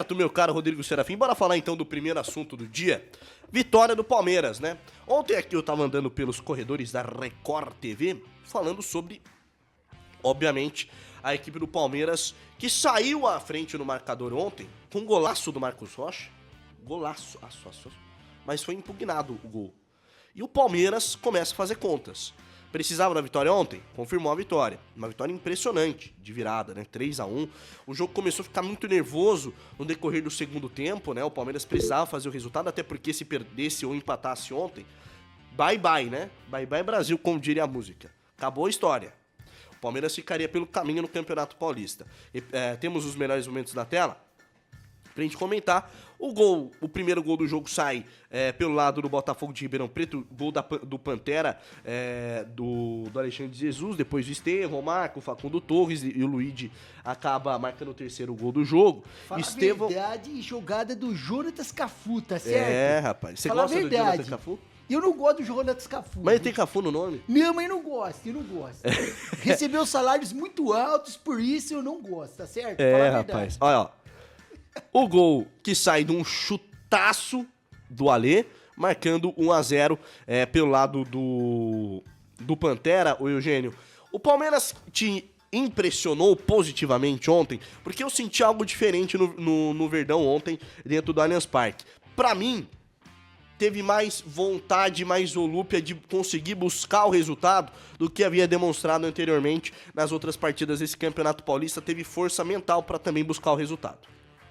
certo, meu caro Rodrigo Serafim. Bora falar então do primeiro assunto do dia. Vitória do Palmeiras, né? Ontem aqui eu tava andando pelos corredores da Record TV falando sobre, obviamente, a equipe do Palmeiras que saiu à frente no marcador ontem com um golaço do Marcos Rocha. Golaço, mas foi impugnado o gol. E o Palmeiras começa a fazer contas. Precisava da vitória ontem? Confirmou a vitória. Uma vitória impressionante, de virada, né? 3-1. O jogo começou a ficar muito nervoso no decorrer do segundo tempo, né? O Palmeiras precisava fazer o resultado, até porque se perdesse ou empatasse ontem, bye-bye, né? Bye-bye Brasil, como diria a música. Acabou a história. O Palmeiras ficaria pelo caminho no Campeonato Paulista. Temos os melhores momentos da tela pra gente comentar. O primeiro gol do jogo sai pelo lado do Botafogo de Ribeirão Preto, gol do Pantera, do Alexandre de Jesus, depois do Estevão, Marco, o Facundo Torres e o Luigi acaba marcando o terceiro gol do jogo. Fala Estevão... a verdade, jogada do Jonatas Cafu, tá certo? Rapaz, você Fala gosta a do verdade. Jonathan Cafu? Eu não gosto do Jonatas Cafu. Mas ele tem Cafu no nome? Não, mas eu não gosto. Recebeu salários muito altos, por isso eu não gosto, tá certo? Fala a verdade. Rapaz, olha, ó. O gol que sai de um chutaço do Alê, marcando 1-0 pelo lado do Pantera, o Eugênio. O Palmeiras te impressionou positivamente ontem, porque eu senti algo diferente no Verdão ontem, dentro do Allianz Parque. Pra mim, teve mais vontade, mais volúpia de conseguir buscar o resultado do que havia demonstrado anteriormente nas outras partidas desse Campeonato Paulista. Teve força mental pra também buscar o resultado.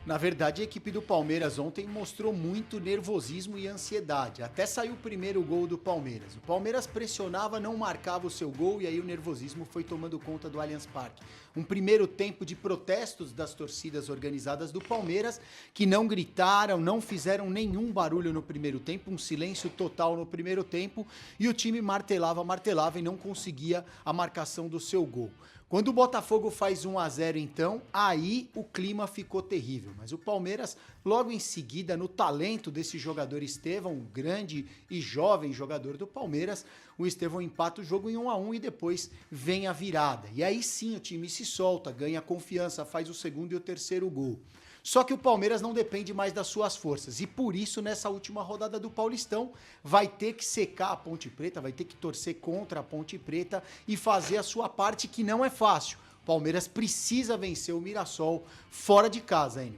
Na verdade, a equipe do Palmeiras ontem mostrou muito nervosismo e ansiedade. Até saiu o primeiro gol do Palmeiras. O Palmeiras pressionava, não marcava o seu gol e aí o nervosismo foi tomando conta do Allianz Parque. Um primeiro tempo de protestos das torcidas organizadas do Palmeiras, que não gritaram, não fizeram nenhum barulho no primeiro tempo, um silêncio total no primeiro tempo, e o time martelava e não conseguia a marcação do seu gol. Quando o Botafogo faz 1-0, então, aí o clima ficou terrível. Mas o Palmeiras, logo em seguida, no talento desse jogador Estevão, um grande e jovem jogador do Palmeiras, o Estevão empata o jogo em 1-1 e depois vem a virada. E aí sim o time se solta, ganha confiança, faz o segundo e o terceiro gol. Só que o Palmeiras não depende mais das suas forças e por isso nessa última rodada do Paulistão vai ter que secar a Ponte Preta, vai ter que torcer contra a Ponte Preta e fazer a sua parte, que não é fácil. O Palmeiras precisa vencer o Mirassol fora de casa, hein?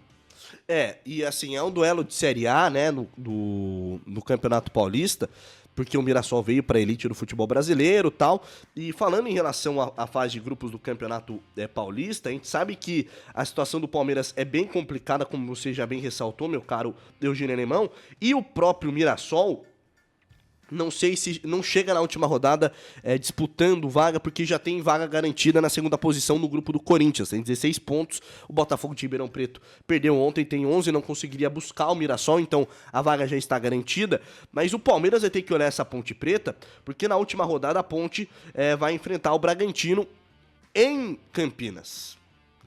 E assim, é um duelo de Série A, né, no Campeonato Paulista, porque o Mirassol veio para a elite do futebol brasileiro e tal. E falando em relação à fase de grupos do Campeonato Paulista, a gente sabe que a situação do Palmeiras é bem complicada, como você já bem ressaltou, meu caro Eugênio Alemão, e o próprio Mirassol, não sei se não chega na última rodada disputando vaga, porque já tem vaga garantida na segunda posição no grupo do Corinthians. Tem 16 pontos. O Botafogo de Ribeirão Preto perdeu ontem, tem 11, não conseguiria buscar o Mirassol, então a vaga já está garantida. Mas o Palmeiras vai ter que olhar essa Ponte Preta, porque na última rodada a Ponte vai enfrentar o Bragantino em Campinas.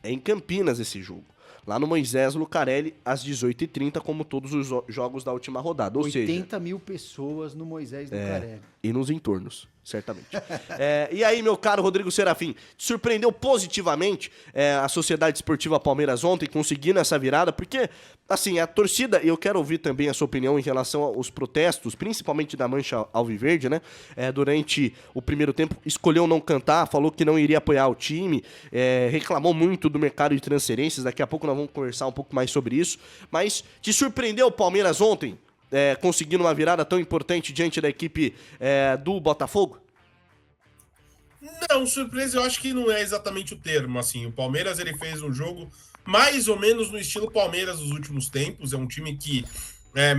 É em Campinas esse jogo. Lá no Moisés Lucarelli, às 18h30, como todos os jogos da última rodada. Ou 80 mil pessoas no Moisés Lucarelli. E nos entornos, certamente. E aí, meu caro Rodrigo Serafim, te surpreendeu positivamente a Sociedade Esportiva Palmeiras ontem, conseguindo essa virada? Porque, assim, a torcida, e eu quero ouvir também a sua opinião em relação aos protestos, principalmente da Mancha Alviverde, né? Durante o primeiro tempo, escolheu não cantar, falou que não iria apoiar o time, reclamou muito do mercado de transferências, daqui a pouco nós vamos conversar um pouco mais sobre isso. Mas te surpreendeu o Palmeiras ontem? Conseguindo uma virada tão importante diante da equipe do Botafogo? Não, surpresa eu acho que não é exatamente o termo, assim, o Palmeiras ele fez um jogo mais ou menos no estilo Palmeiras dos últimos tempos, é um time que,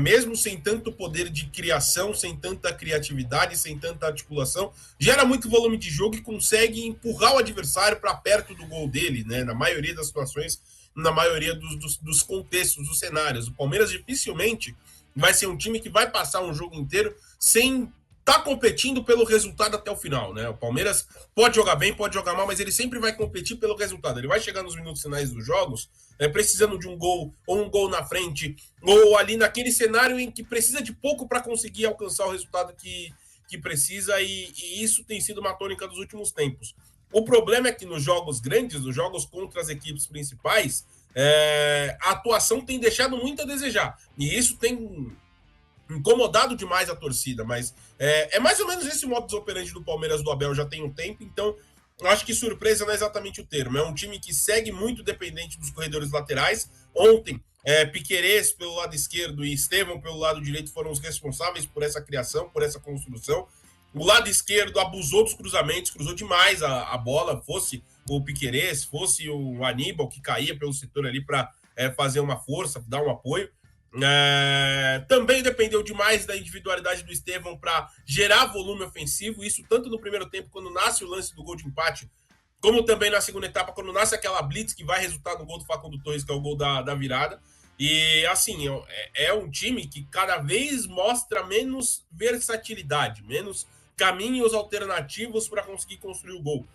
mesmo sem tanto poder de criação, sem tanta criatividade, sem tanta articulação, gera muito volume de jogo e consegue empurrar o adversário para perto do gol dele, né, na maioria das situações, na maioria dos contextos, dos cenários. O Palmeiras dificilmente vai ser um time que vai passar um jogo inteiro sem estar competindo pelo resultado até o final, né? O Palmeiras pode jogar bem, pode jogar mal, mas ele sempre vai competir pelo resultado. Ele vai chegar nos minutos finais dos jogos, precisando de um gol, ou um gol na frente, ou ali naquele cenário em que precisa de pouco para conseguir alcançar o resultado que precisa, e isso tem sido uma tônica dos últimos tempos. O problema é que nos jogos grandes, nos jogos contra as equipes principais, a atuação tem deixado muito a desejar. E isso tem incomodado demais a torcida, mas é mais ou menos esse modus operandi do Palmeiras do Abel já tem um tempo, então eu acho que surpresa não é exatamente o termo. É um time que segue muito dependente dos corredores laterais. Ontem, Piquerez pelo lado esquerdo e Estevão pelo lado direito foram os responsáveis por essa criação, por essa construção. O lado esquerdo abusou dos cruzamentos, cruzou demais a bola, fosse o Piquerez, fosse o Aníbal, que caía pelo setor ali para fazer uma força, dar um apoio. Também dependeu demais da individualidade do Estevão para gerar volume ofensivo, isso tanto no primeiro tempo, quando nasce o lance do gol de empate, como também na segunda etapa, quando nasce aquela blitz que vai resultar no gol do Facundo Torres, que é o gol da virada. E assim, é um time que cada vez mostra menos versatilidade, menos caminhos alternativos para conseguir construir o gol.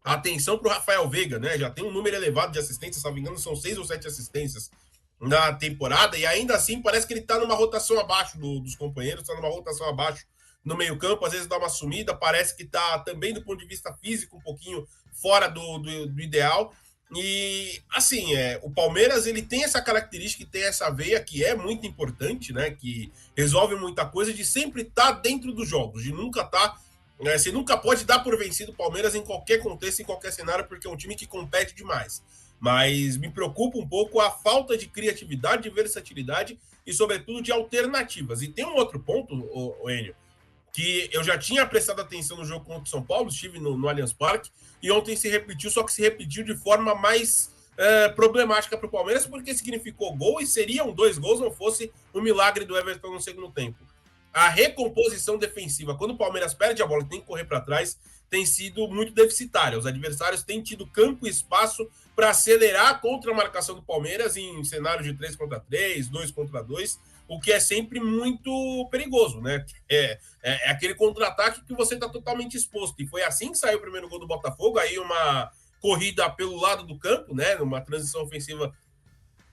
Atenção para o Rafael Veiga, né? Já tem um número elevado de assistências, se não me engano, são 6 ou 7 assistências na temporada, e ainda assim parece que ele está numa rotação abaixo dos companheiros, está numa rotação abaixo no meio-campo, às vezes dá uma sumida, parece que está também do ponto de vista físico um pouquinho fora do ideal. E assim, o Palmeiras ele tem essa característica e tem essa veia que é muito importante, né? Que resolve muita coisa de sempre estar dentro dos jogos, de nunca estar. Você nunca pode dar por vencido o Palmeiras em qualquer contexto, em qualquer cenário, porque é um time que compete demais. Mas me preocupa um pouco a falta de criatividade, de versatilidade e, sobretudo, de alternativas. E tem um outro ponto, Enio, que eu já tinha prestado atenção no jogo contra o São Paulo, estive no Allianz Parque, e ontem se repetiu, só que se repetiu de forma mais problemática para o Palmeiras, porque significou gol e seriam 2 gols, não fosse o milagre do Everton no segundo tempo. A recomposição defensiva, quando o Palmeiras perde a bola e tem que correr para trás, tem sido muito deficitária. Os adversários têm tido campo e espaço para acelerar contra a marcação do Palmeiras em cenários de 3 contra 3, 2 contra 2, o que é sempre muito perigoso, né? É aquele contra-ataque que você está totalmente exposto. E foi assim que saiu o primeiro gol do Botafogo, aí uma corrida pelo lado do campo, né? Uma transição ofensiva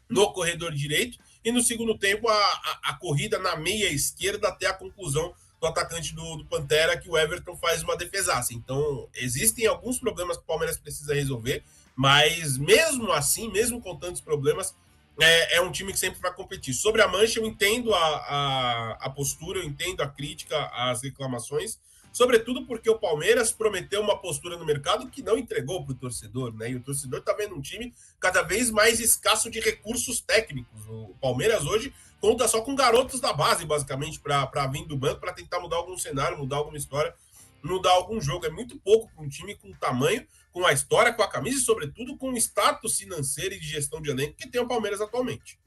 no corredor direito, e no segundo tempo a corrida na meia esquerda até a conclusão do atacante do Pantera, que o Everton faz uma defesaça. Então, existem alguns problemas que o Palmeiras precisa resolver, mas mesmo assim, mesmo com tantos problemas, é um time que sempre vai competir. Sobre a Mancha, eu entendo a postura, eu entendo a crítica, as reclamações, sobretudo porque o Palmeiras prometeu uma postura no mercado que não entregou para o torcedor, né? E o torcedor está vendo um time cada vez mais escasso de recursos técnicos. O Palmeiras hoje conta só com garotos da base, basicamente, para vir do banco, para tentar mudar algum cenário, mudar alguma história, mudar algum jogo. É muito pouco para um time com tamanho, com a história, com a camisa e, sobretudo, com o status financeiro e de gestão de elenco que tem o Palmeiras atualmente.